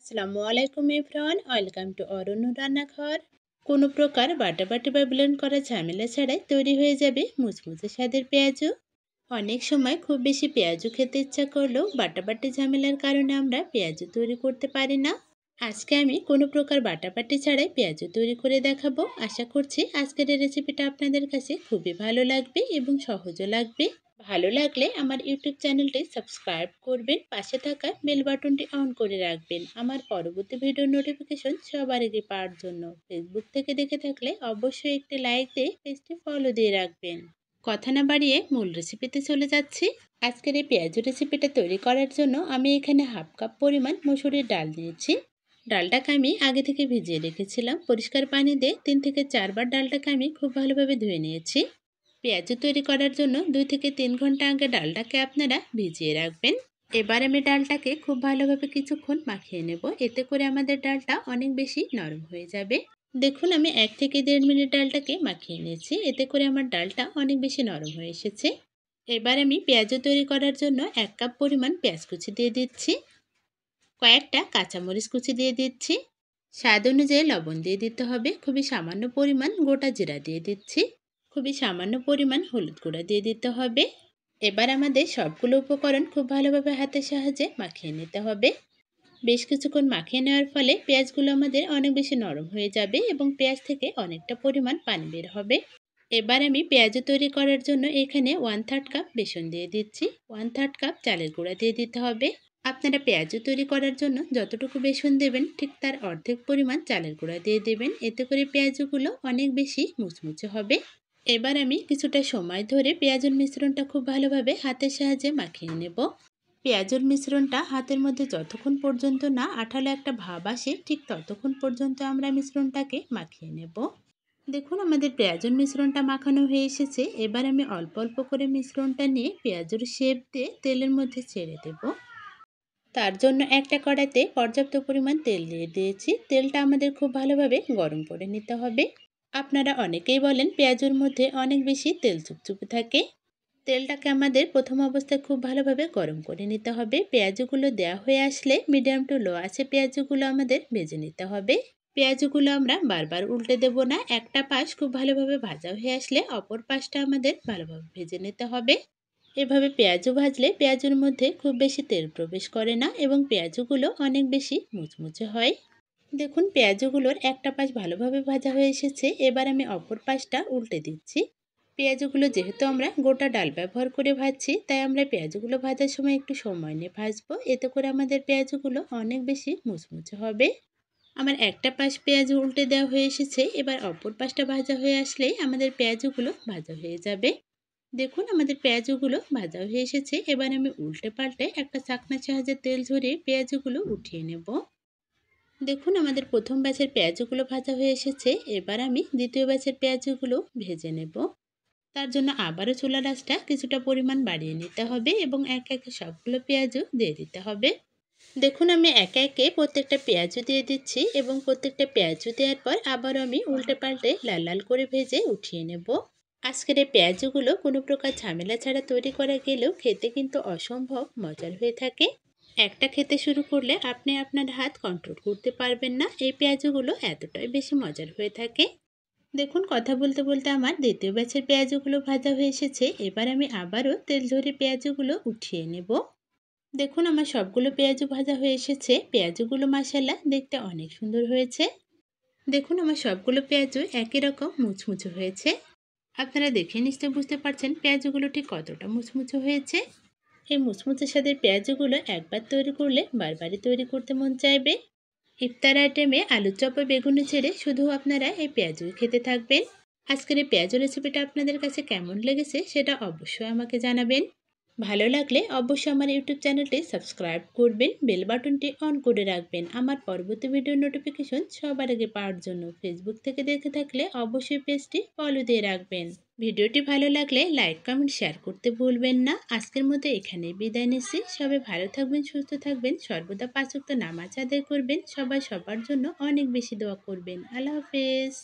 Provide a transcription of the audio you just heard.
আসসালামু আলাইকুম everyone, welcome to অরণ্য রান্নাঘর। কোনো প্রকার বাটাবাটি বা ব্লেন্ড করা ঝামেলা ছাড়াই তৈরি হয়ে যাবে মুচমুচে স্বাদের পেঁয়াজু। অনেক সময় খুব বেশি পেঁয়াজু খেতে ইচ্ছা করলেও বাটাবাটি ঝামেলার কারণে আমরা পেঁয়াজু তৈরি করতে পারি না। আজকে আমি কোনো প্রকার বাটাবাটি ছাড়াই পেঁয়াজু তৈরি করে দেখাবো। আশা করছি আজকের এই রেসিপিটা আপনাদের কাছে খুবই ভালো লাগবে এবং সহজও লাগবে। ভালো লাগলে আমার ইউটিউব চ্যানেলটি সাবস্ক্রাইব করবেন, পাশে থাকা বেল বাটনটি অন করে রাখবেন আমার পরবর্তী ভিডিও নোটিফিকেশন সবার আগে পাওয়ার জন্য। ফেসবুক থেকে দেখে থাকলে অবশ্যই একটি লাইক দিয়ে পেজটি ফলো দিয়ে রাখবেন। কথা না বাড়িয়ে মূল রেসিপিতে চলে যাচ্ছি। আজকের এই পেঁয়াজু রেসিপিটা তৈরি করার জন্য আমি এখানে হাফ কাপ পরিমাণ মসুরির ডাল নিয়েছি। ডালটাকে আমি আগে থেকে ভিজিয়ে রেখেছিলাম পরিষ্কার পানি দিয়ে। 3 থেকে 4 বার ডালটাকে আমি খুব ভালোভাবে ধুয়ে নিয়েছি। পেঁয়াজু তৈরি করার জন্য 2 থেকে 3 ঘন্টা আগে ডালটাকে আপনারা ভিজিয়ে রাখবেন। এবার আমি ডালটাকে খুব ভালোভাবে কিছুক্ষণ মাখিয়ে নেব, এতে করে আমাদের ডালটা অনেক বেশি নরম হয়ে যাবে। দেখুন, আমি 1 থেকে 1.5 মিনিট ডালটাকে মাখিয়ে নিয়েছি, এতে করে আমার ডালটা অনেক বেশি নরম হয়ে এসেছে। এবার আমি পেঁয়াজু তৈরি করার জন্য 1 কাপ পরিমাণ পেঁয়াজ কুচি দিয়ে দিচ্ছি, কয়েকটা কাঁচামরিচ কুচি দিয়ে দিচ্ছি, স্বাদ অনুযায়ী লবণ দিয়ে দিতে হবে, খুবই সামান্য পরিমাণ গোটা জিরা দিয়ে দিচ্ছি, খুবই সামান্য পরিমাণ হলুদ গুঁড়া দিয়ে দিতে হবে। এবার আমাদের সবগুলো উপকরণ খুব ভালোভাবে হাতের সাহায্যে মাখিয়ে নিতে হবে। বেশ কিছুক্ষণ মাখিয়ে নেওয়ার ফলে পেঁয়াজগুলো আমাদের অনেক বেশি নরম হয়ে যাবে এবং পেঁয়াজ থেকে অনেকটা পরিমাণ পানি বের হবে। এবার আমি পেঁয়াজু তৈরি করার জন্য এখানে 1/3 কাপ বেসন দিয়ে দিচ্ছি, 1/3 কাপ চালের গুঁড়া দিয়ে দিতে হবে। আপনারা পেঁয়াজু তৈরি করার জন্য যতটুকু বেসন দেবেন ঠিক তার অর্ধেক পরিমাণ চালের গুঁড়া দিয়ে দেবেন, এতে করে পেঁয়াজুগুলো অনেক বেশি মুচমুচে হবে। এবার আমি কিছুটা সময় ধরে পেঁয়াজুর মিশ্রণটা খুব ভালোভাবে হাতের সাহায্যে মাখিয়ে নেব। পেঁয়াজুর মিশ্রণটা হাতের মধ্যে যতক্ষণ পর্যন্ত না আঠালো একটা ভাব আসে ঠিক ততক্ষণ পর্যন্ত আমরা মিশ্রণটাকে মাখিয়ে নেব। দেখুন, আমাদের পেঁয়াজুর মিশ্রণটা মাখানো হয়ে এসেছে। এবার আমি অল্প অল্প করে মিশ্রণটা নিয়ে পেঁয়াজুর শেপ দিয়ে তেলের মধ্যে ছেড়ে দেব। তার জন্য একটা কড়াইতে পর্যাপ্ত পরিমাণ তেল দিয়ে দিয়েছি। তেলটা আমাদের খুব ভালোভাবে গরম করে নিতে হবে। আপনারা অনেকেই বলেন পেঁয়াজুর মধ্যে অনেক বেশি তেল চুপচুপে থাকে। তেলটাকে আমাদের প্রথম অবস্থায় খুব ভালোভাবে গরম করে নিতে হবে। পেঁয়াজগুলো দেওয়া হয়ে আসলে মিডিয়াম টু লো আছে পেঁয়াজগুলো আমাদের ভেজে নিতে হবে। পেঁয়াজগুলো আমরা বারবার উল্টে দেব না। একটা পাশ খুব ভালোভাবে ভাজা হয়ে আসলে অপর পাশটা আমাদের ভালোভাবে ভেজে নিতে হবে। এভাবে পেঁয়াজু ভাজলে পেঁয়াজুর মধ্যে খুব বেশি তেল প্রবেশ করে না এবং পেঁয়াজুগুলো অনেক বেশি মুচমুচে হয়। দেখুন, পেঁয়াজুগুলোর একটা পাশ ভালোভাবে ভাজা হয়ে এসেছে। এবার আমি অপর পাশটা উল্টে দিচ্ছি। পেঁয়াজগুলো যেহেতু আমরা গোটা ডাল ব্যবহার করে ভাজছি, তাই আমরা পেঁয়াজগুলো ভাজার সময় একটু সময় নিয়ে ভাজবো, এতে করে আমাদের পেঁয়াজগুলো অনেক বেশি মুচমুচে হবে। আমার একটা পাশ পেঁয়াজ উল্টে দেওয়া হয়ে এসেছে। এবার অপর পাশটা ভাজা হয়ে আসলেই আমাদের পেঁয়াজগুলো ভাজা হয়ে যাবে। দেখুন, আমাদের পেঁয়াজগুলো ভাজা হয়ে এসেছে। এবার আমি উল্টে পাল্টে একটা চাকনার সাহায্যে তেল ঝরিয়ে পেঁয়াজগুলো উঠিয়ে নেব। দেখুন, আমাদের প্রথম ব্যাচের পেঁয়াজগুলো ভাজা হয়ে এসেছে। এবার আমি দ্বিতীয় ব্যাচের পেঁয়াজগুলো ভেজে নেব। তার জন্য আবারও চুলার আঁচটা কিছুটা পরিমাণ বাড়িয়ে নিতে হবে এবং একে একে সবগুলো পেঁয়াজও দিয়ে দিতে হবে। দেখুন, আমি একে একে প্রত্যেকটা পেঁয়াজও দিয়ে দিচ্ছি এবং প্রত্যেকটা পেঁয়াজও দেওয়ার পর আবারও আমি উল্টে পাল্টে লাল লাল করে ভেজে উঠিয়ে নেব। আজকের এই পেঁয়াজগুলো কোনো প্রকার ঝামেলা ছাড়া তৈরি করা গেলেও খেতে কিন্তু অসম্ভব মজার হয়ে থাকে। একটা খেতে শুরু করলে আপনি আপনার হাত কন্ট্রোল করতে পারবেন না, এই পেঁয়াজগুলো এতটাই বেশি মজার হয়ে থাকে। দেখুন, কথা বলতে বলতে আমার দ্বিতীয় ব্যাচের পেঁয়াজগুলো ভাজা হয়ে এসেছে। এবার আমি আবারও তেল ঝরিয়ে পেঁয়াজগুলো উঠিয়ে নেব। দেখুন, আমার সবগুলো পেঁয়াজু ভাজা হয়ে এসেছে। পেঁয়াজগুলো মাশাআল্লাহ দেখতে অনেক সুন্দর হয়েছে। দেখুন, আমার সবগুলো পেঁয়াজু একই রকম মুচমুচে হয়েছে। আপনারা দেখে নিশ্চয়ই বুঝতে পারছেন পেঁয়াজগুলো ঠিক কতটা মুচমুচে হয়েছে। এই মুচমুচে স্বাদের পেঁয়াজগুলো একবার তৈরি করলে বারবারই তৈরি করতে মন চাইবে। ইফতার আইটেমে আলুর চপ বা বেগুনি ছেড়ে শুধু আপনারা এই পেঁয়াজুই খেতে থাকবেন। আজকের এই পেঁয়াজু রেসিপিটা আপনাদের কাছে কেমন লেগেছে সেটা অবশ্যই আমাকে জানাবেন। ভালো লাগলে অবশ্যই আমার ইউটিউব চ্যানেলটি সাবস্ক্রাইব করবেন, বেল বাটনটি অন করে রাখবেন আমার পরবর্তী ভিডিও নোটিফিকেশন সবার আগে পাওয়ার জন্য। ফেসবুক থেকে দেখে থাকলে অবশ্যই পেজটি ফলো দিয়ে রাখবেন। ভিডিওটি ভালো লাগলে লাইক কমেন্ট শেয়ার করতে ভুলবেন না। আজকের মতো এখানেই বিদায় নিচ্ছি। সবাই ভালো থাকবেন, সুস্থ থাকবেন, সর্বদা 5 ওয়াক্ত নামাজ আদায় করবেন, সবাই সবার জন্য অনেক বেশি দোয়া করবেন। আল্লাহ হাফেজ।